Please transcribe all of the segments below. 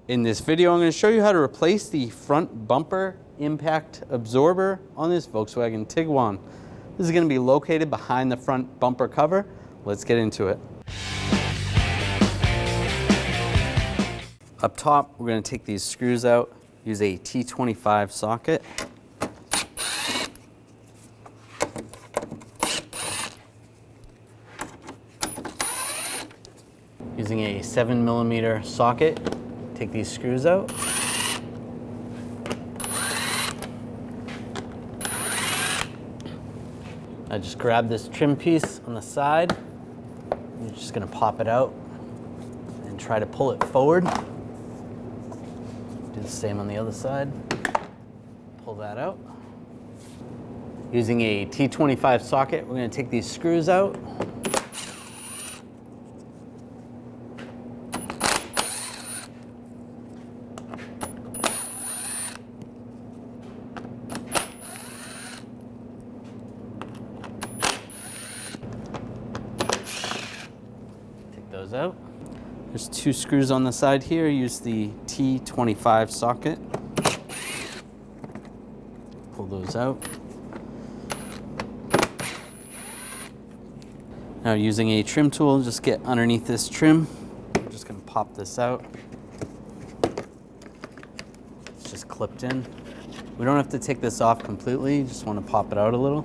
In this video, I'm going to show you how to replace the front bumper impact absorber on this Volkswagen Tiguan. This is going to be located behind the front bumper cover. Let's get into it. Up top, we're going to take these screws out, use a T25 socket. Using a 7mm socket, take these screws out. I just grab this trim piece on the side. You're just going to pop it out and try to pull it forward. Do the same on the other side. Pull that out. Using a T25 socket, we're going to take these screws out. Those out. There's two screws on the side here. Use the T25 socket. Pull those out. Now using a trim tool, just get underneath this trim. I'm just going to pop this out. It's just clipped in. We don't have to take this off completely. You just want to pop it out a little.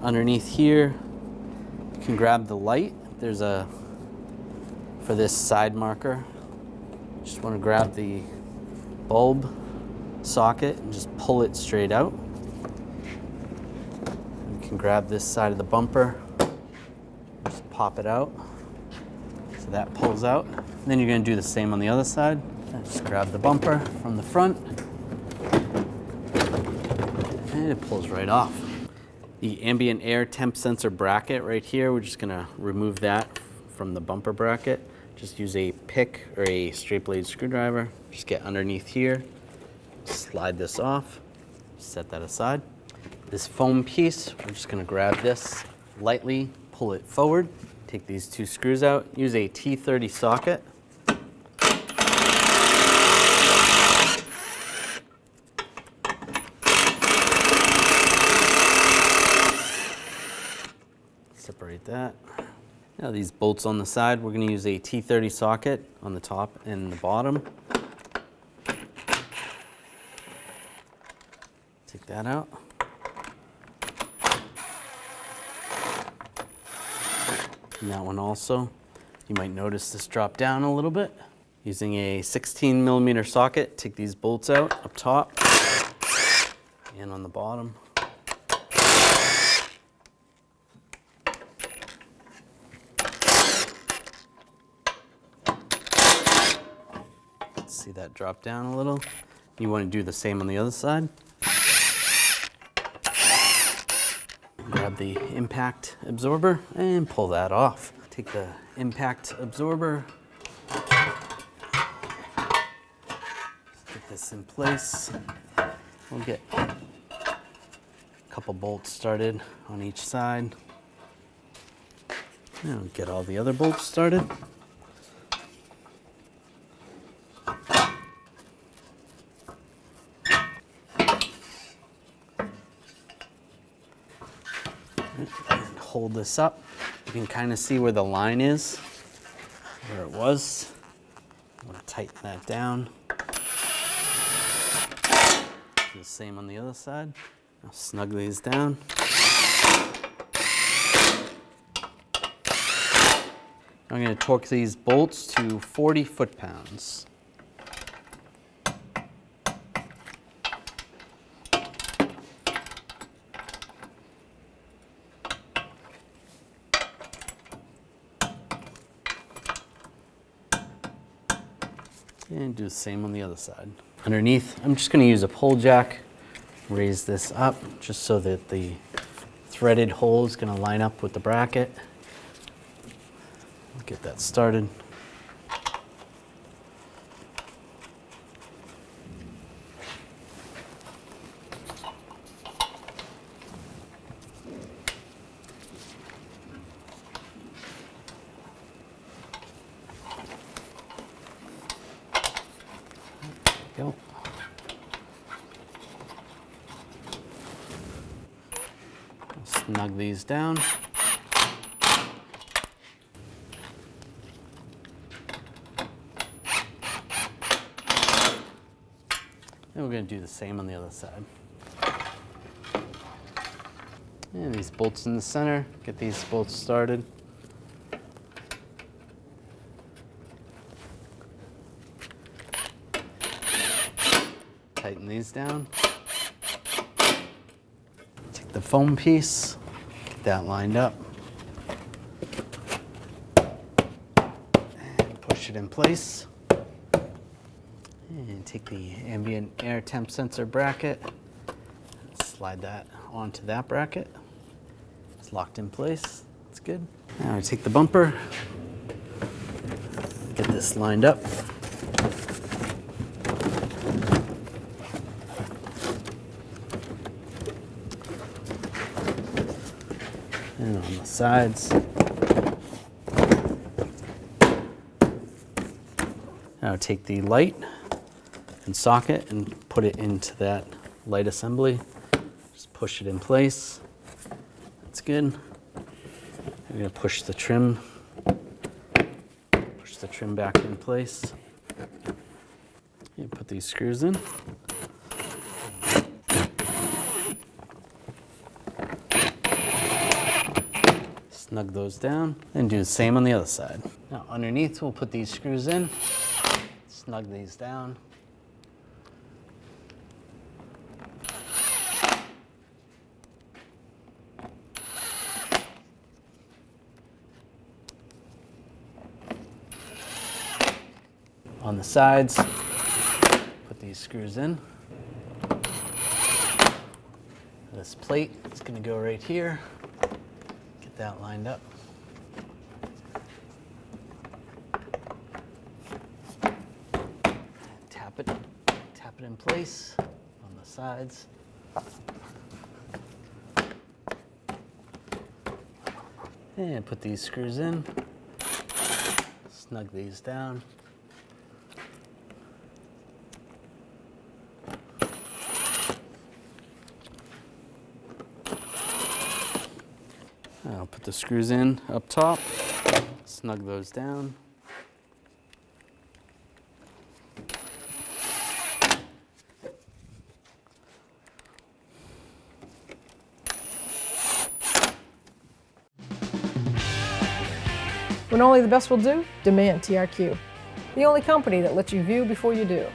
Underneath here, you can grab the light. There's a, for this side marker, just want to grab the bulb socket and just pull it straight out. You can grab this side of the bumper, just pop it out. So that pulls out. And then you're going to do the same on the other side. Just grab the bumper from the front, and it pulls right off. The ambient air temp sensor bracket right here, we're just gonna remove that from the bumper bracket. Just use a pick or a straight blade screwdriver. Just get underneath here, slide this off, set that aside. This foam piece, we're just gonna grab this lightly, pull it forward, take these two screws out, use a T30 socket. Separate that. Now these bolts on the side, we're going to use a T30 socket on the top and the bottom. Take that out. And that one also. You might notice this drop down a little bit. Using a 16mm socket, take these bolts out up top and on the bottom. See that drop down a little? You want to do the same on the other side. Grab the impact absorber and pull that off. Take the impact absorber, get this in place. We'll get a couple bolts started on each side. And we'll get all the other bolts started. And hold this up. You can kind of see where the line is, where it was. I'm going to tighten that down. Do the same on the other side. I'll snug these down. I'm going to torque these bolts to 40 foot-pounds. And do the same on the other side. Underneath, I'm just going to use a pull jack, raise this up just so that the threaded hole is going to line up with the bracket. Get that started. There you go. Snug these down. And we're going to do the same on the other side. And these bolts in the center, get these bolts started. Tighten these down. Take the foam piece, get that lined up. And push it in place. And take the ambient air temp sensor bracket, slide that onto that bracket. It's locked in place. That's good. Now I take the bumper, get this lined up. And on the sides. Now take the light and socket and put it into that light assembly. Just push it in place. That's good. We're going to push the trim back in place. And put these screws in. Snug those down and do the same on the other side. Now underneath we'll put these screws in, snug these down. On the sides, put these screws in. This plate is going to go right here. Get that lined up. Tap it in place on the sides. And put these screws in. Snug these down. I'll put the screws in up top, snug those down. When only the best will do, demand TRQ. The only company that lets you view before you do.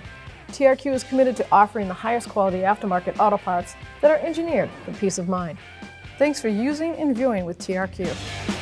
TRQ is committed to offering the highest quality aftermarket auto parts that are engineered for peace of mind. Thanks for using and viewing with TRQ.